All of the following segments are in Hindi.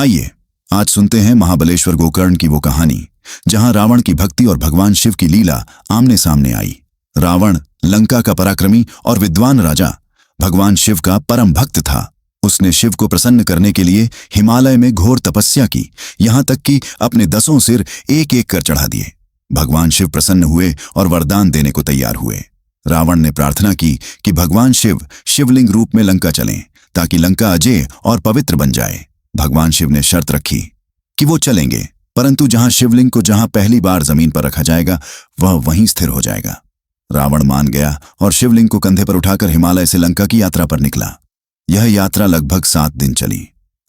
आइए आज सुनते हैं महाबलेश्वर गोकर्ण की वो कहानी जहां रावण की भक्ति और भगवान शिव की लीला आमने सामने आई। रावण लंका का पराक्रमी और विद्वान राजा भगवान शिव का परम भक्त था। उसने शिव को प्रसन्न करने के लिए हिमालय में घोर तपस्या की, यहां तक कि अपने 10 सिर एक एक कर चढ़ा दिए। भगवान शिव प्रसन्न हुए और वरदान देने को तैयार हुए। रावण ने प्रार्थना की कि भगवान शिव शिवलिंग रूप में लंका चलें ताकि लंका अजेय और पवित्र बन जाए। भगवान शिव ने शर्त रखी कि वो चलेंगे, परंतु जहां शिवलिंग को जहां पहली बार जमीन पर रखा जाएगा वह वहीं स्थिर हो जाएगा। रावण मान गया और शिवलिंग को कंधे पर उठाकर हिमालय से लंका की यात्रा पर निकला। यह यात्रा लगभग 7 दिन चली।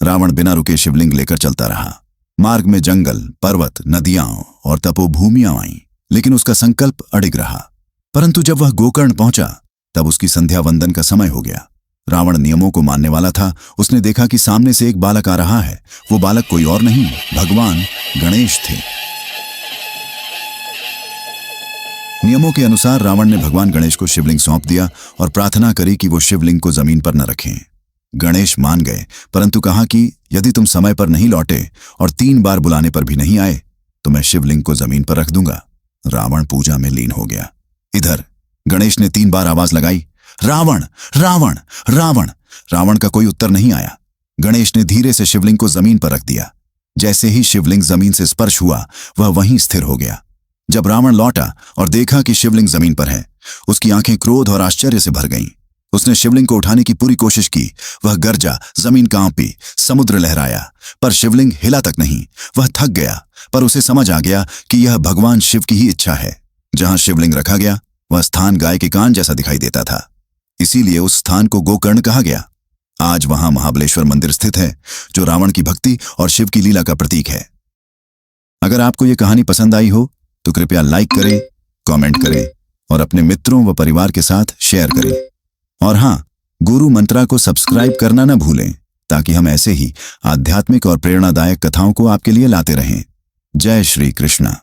रावण बिना रुके शिवलिंग लेकर चलता रहा। मार्ग में जंगल, पर्वत, नदियां और तपोभूमियां आईं, लेकिन उसका संकल्प अडिग रहा। परंतु जब वह गोकर्ण पहुंचा तब उसकी संध्या वंदन का समय हो गया। रावण नियमों को मानने वाला था। उसने देखा कि सामने से एक बालक आ रहा है। वो बालक कोई और नहीं, भगवान गणेश थे। नियमों के अनुसार रावण ने भगवान गणेश को शिवलिंग सौंप दिया और प्रार्थना करी कि वो शिवलिंग को जमीन पर न रखें। गणेश मान गए, परंतु कहा कि यदि तुम समय पर नहीं लौटे और 3 बार बुलाने पर भी नहीं आए तो मैं शिवलिंग को जमीन पर रख दूंगा। रावण पूजा में लीन हो गया। इधर गणेश ने 3 बार आवाज लगाई, रावण रावण रावण। रावण का कोई उत्तर नहीं आया। गणेश ने धीरे से शिवलिंग को जमीन पर रख दिया। जैसे ही शिवलिंग जमीन से स्पर्श हुआ वह वहीं स्थिर हो गया। जब रावण लौटा और देखा कि शिवलिंग जमीन पर है, उसकी आंखें क्रोध और आश्चर्य से भर गईं। उसने शिवलिंग को उठाने की पूरी कोशिश की। वह गरजा, जमीन कांपी, समुद्र लहराया, पर शिवलिंग हिला तक नहीं। वह थक गया, पर उसे समझ आ गया कि यह भगवान शिव की ही इच्छा है। जहां शिवलिंग रखा गया वह स्थान गाय के कान जैसा दिखाई देता था, इसीलिए उस स्थान को गोकर्ण कहा गया। आज वहां महाबलेश्वर मंदिर स्थित है, जो रावण की भक्ति और शिव की लीला का प्रतीक है। अगर आपको यह कहानी पसंद आई हो तो कृपया लाइक करें, कमेंट करें और अपने मित्रों व परिवार के साथ शेयर करें। और हां, गुरु मंत्रा को सब्सक्राइब करना न भूलें, ताकि हम ऐसे ही आध्यात्मिक और प्रेरणादायक कथाओं को आपके लिए लाते रहें। जय श्री कृष्णा।